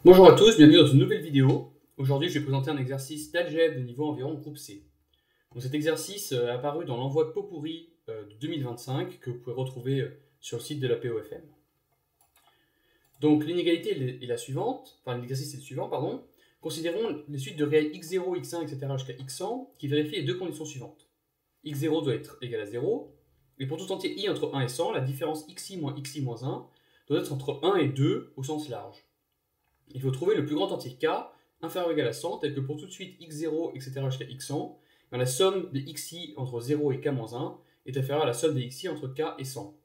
Bonjour à tous, bienvenue dans une nouvelle vidéo. Aujourd'hui, je vais présenter un exercice d'algèbre de niveau environ groupe C. Donc, cet exercice est apparu dans l'envoi pot pourri de 2025 que vous pouvez retrouver sur le site de la POFM. Donc l'inégalité est la suivante, enfin l'exercice est le suivant, pardon. Considérons les suites de réels x0, x1, etc. jusqu'à x100 qui vérifient les deux conditions suivantes. x0 doit être égal à 0, et pour tout entier i entre 1 et 100, la différence xi moins 1 doit être entre 1 et 2 au sens large. Il faut trouver le plus grand entier k inférieur ou égal à 100, tel que pour tout de suite x0, etc. jusqu'à x100, la somme des xi entre 0 et k-1 est inférieure à la somme des xi entre k et 100.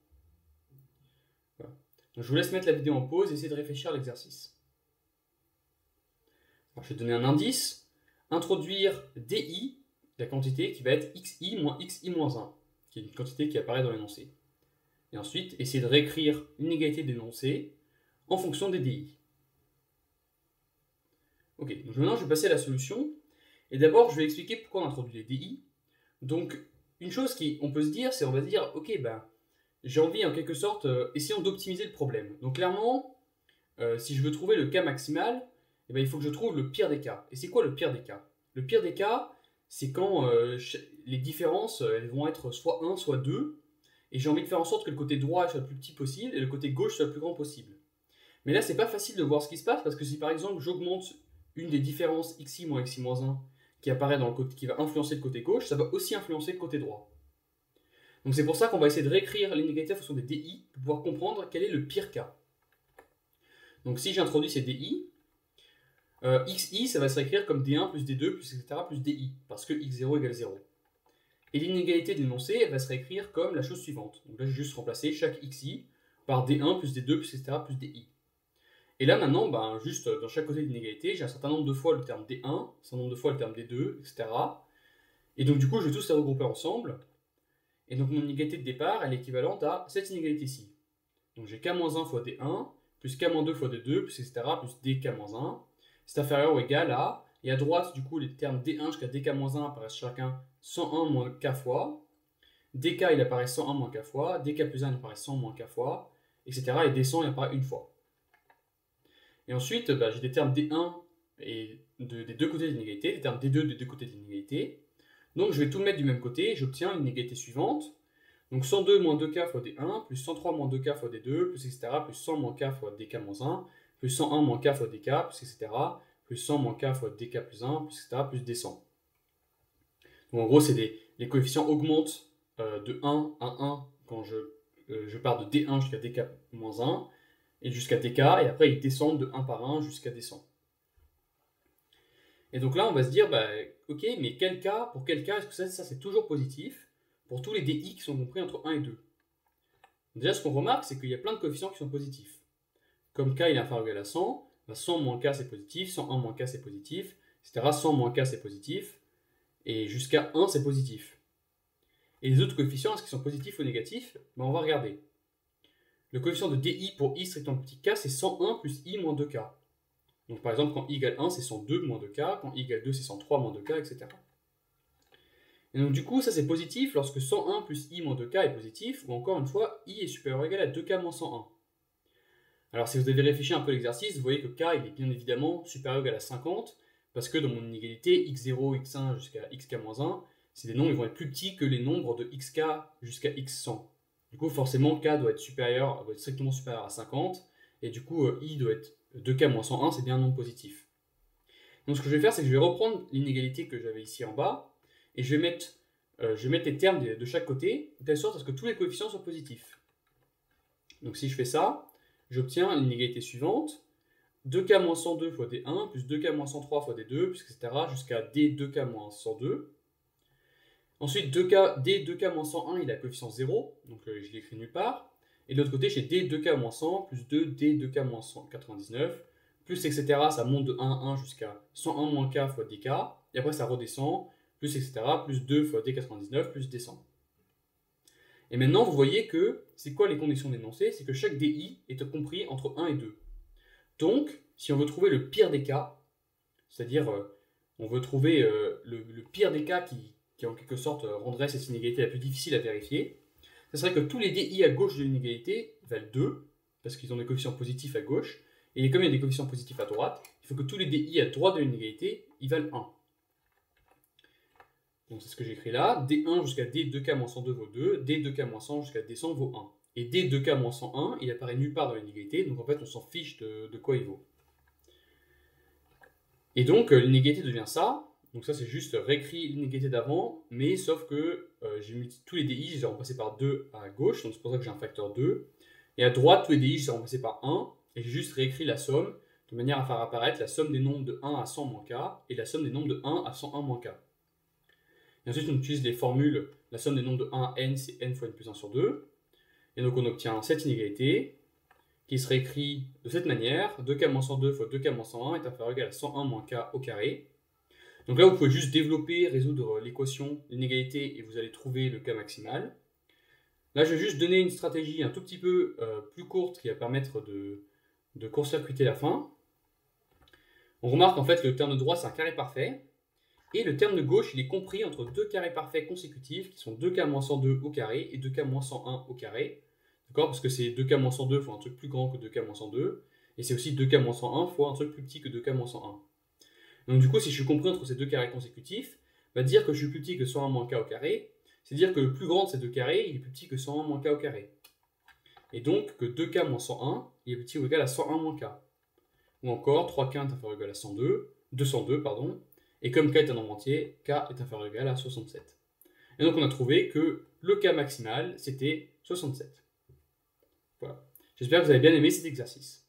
Voilà. Donc, je vous laisse mettre la vidéo en pause et essayer de réfléchir à l'exercice. Je vais donner un indice, introduire di, la quantité qui va être xi moins 1, qui est une quantité qui apparaît dans l'énoncé. Et ensuite, essayer de réécrire l'inégalité d'énoncé en fonction des di. Ok, donc maintenant je vais passer à la solution. Et d'abord, je vais expliquer pourquoi on introduit les DI. Donc, une chose qu'on peut se dire, c'est on va se dire, ok, j'ai envie en quelque sorte, essayons d'optimiser le problème. Donc clairement, si je veux trouver le cas maximal, il faut que je trouve le pire des cas. Et c'est quoi le pire des cas? Le pire des cas, c'est quand les différences elles vont être soit 1, soit 2, et j'ai envie de faire en sorte que le côté droit soit le plus petit possible, et le côté gauche soit le plus grand possible. Mais là, c'est pas facile de voir ce qui se passe, parce que si par exemple j'augmente une des différences xi moins 1 qui apparaît dans le côté, qui va influencer le côté gauche, ça va aussi influencer le côté droit. Donc c'est pour ça qu'on va essayer de réécrire l'inégalité en fonction des DI pour pouvoir comprendre quel est le pire cas. Donc si j'introduis ces DI, xi ça va se réécrire comme d1 plus d2 plus etc. plus di, parce que x0 égale 0. Et l'inégalité de l'énoncé, elle va se réécrire comme la chose suivante. Donc là, je vais juste remplacer chaque xi par d1 plus d2 plus etc. plus di. Et là, maintenant, juste dans chaque côté de l'inégalité, j'ai un certain nombre de fois le terme D1, un certain nombre de fois le terme D2, etc. Et donc, du coup, je vais tous les regrouper ensemble. Et donc, mon inégalité de départ, elle est équivalente à cette inégalité-ci. Donc, j'ai K-1 fois D1, plus K-2 fois D2, plus etc., plus DK-1. C'est inférieur ou égal à... Et à droite, du coup, les termes D1 jusqu'à DK-1 apparaissent chacun 101 moins K fois. DK, il apparaît 101 moins K fois. DK plus 1, il apparaît 100 moins K fois, etc. Et D100, il apparaît une fois. Et ensuite, j'ai des termes D1 et des deux côtés de l'inégalité, des termes D2 des deux côtés de l'inégalité. Donc je vais tout mettre du même côté et j'obtiens une inégalité suivante. Donc 102 moins 2k fois D1, plus 103 moins 2k fois D2, plus etc., plus 100 moins k fois DK-1, plus 101 moins k fois DK, plus etc., plus 100 moins k fois DK plus 1, plus etc., plus D100. Donc en gros, les coefficients augmentent de 1 à 1 quand je pars de D1 jusqu'à DK-1, et jusqu'à dk, et après ils descendent de 1 par 1 jusqu'à d100. Et donc là, on va se dire, ok, mais pour quel cas est-ce que ça c'est toujours positif pour tous les DI qui sont compris entre 1 et 2? Déjà, ce qu'on remarque, c'est qu'il y a plein de coefficients qui sont positifs. Comme k il est inférieur ou égal à 100, 100 moins k c'est positif, 101 moins k c'est positif, etc. 100 moins k c'est positif, et jusqu'à 1 c'est positif. Et les autres coefficients, est-ce qu'ils sont positifs ou négatifs? On va regarder. Le coefficient de DI pour i strictement petit k, c'est 101 plus i moins 2k. Donc par exemple, quand i égale 1, c'est 102 moins 2k, quand i égale 2, c'est 103 moins 2k, etc. Et donc du coup, ça c'est positif lorsque 101 plus i moins 2k est positif, ou encore une fois, i est supérieur ou égal à 2k moins 101. Alors si vous avez réfléchi un peu à l'exercice, vous voyez que k il est bien évidemment supérieur ou égal à 50, parce que dans mon inégalité, x0, x1 jusqu'à xk-1, c'est des nombres qui vont être plus petits que les nombres de xk jusqu'à x100. Du coup, forcément, k doit être strictement supérieur à 50, et du coup, i doit être 2k moins 101, c'est bien un nombre positif. Donc ce que je vais faire, c'est que je vais reprendre l'inégalité que j'avais ici en bas, et je vais mettre les termes de chaque côté, de telle sorte à ce que tous les coefficients soient positifs. Donc si je fais ça, j'obtiens l'inégalité suivante, 2k moins 102 fois d1, plus 2k moins 103 fois d2, plus etc., jusqu'à d2k moins 102. Ensuite, d2k moins 101, il a coefficient 0, donc je l'écris nulle part. Et de l'autre côté, j'ai d2k moins 100 plus 2d2k moins 199, plus etc. Ça monte de 1 à 1 jusqu'à 101 moins k fois dk, et après ça redescend, plus etc. plus 2 fois d99 plus d100. Et maintenant, vous voyez que c'est quoi les conditions d'énoncé? C'est que chaque di est compris entre 1 et 2. Donc, si on veut trouver le pire des cas, c'est-à-dire on veut trouver le pire des cas qui en quelque sorte rendrait cette inégalité la plus difficile à vérifier, ce serait que tous les DI à gauche de l'inégalité valent 2, parce qu'ils ont des coefficients positifs à gauche, Et comme il y a des coefficients positifs à droite, il faut que tous les DI à droite de l'inégalité, ils valent 1. Donc c'est ce que j'ai écrit là. D1 jusqu'à D2K-102 vaut 2, D2K-100 jusqu'à D100 vaut 1. Et D2K-101, il apparaît nulle part dans l'inégalité, donc en fait on s'en fiche de quoi il vaut. Et donc l'inégalité devient ça. Donc ça c'est juste réécrit l'inégalité d'avant, mais sauf que j'ai mis tous les DI, je les ai remplacés par 2 à gauche, donc c'est pour ça que j'ai un facteur 2. Et à droite, tous les DI, je les ai remplacés par 1, et j'ai juste réécrit la somme, de manière à faire apparaître la somme des nombres de 1 à 100 moins k, et la somme des nombres de 1 à 101 moins k. Et ensuite on utilise les formules, la somme des nombres de 1 à n, c'est n fois n plus 1 sur 2. Et donc on obtient cette inégalité, qui serait écrite de cette manière, 2k-102 fois 2k-101 est inférieur ou égal à 101 moins k au carré. Donc là, vous pouvez juste développer, résoudre l'équation, l'inégalité, et vous allez trouver le k maximal. Là, je vais juste donner une stratégie un tout petit peu plus courte qui va permettre de court-circuiter la fin. On remarque en fait que le terme de droite, c'est un carré parfait, et le terme de gauche, il est compris entre deux carrés parfaits consécutifs, qui sont 2k-102 au carré et 2k-101 au carré. D'accord? Parce que c'est 2k-102 fois un truc plus grand que 2k-102, et c'est aussi 2k-101 fois un truc plus petit que 2k-101. Donc du coup, si je suis compris entre ces deux carrés consécutifs, va dire que je suis plus petit que 101 moins k au carré, c'est dire que le plus grand de ces deux carrés, il est plus petit que 101 moins k au carré. Et donc que 2k moins 101, il est plus petit ou égal à 101 moins k. Ou encore 3k est inférieur ou égal à 202, pardon, et comme k est un nombre entier, k est inférieur ou égal à 67. Et donc on a trouvé que le k maximal, c'était 67. Voilà. J'espère que vous avez bien aimé cet exercice.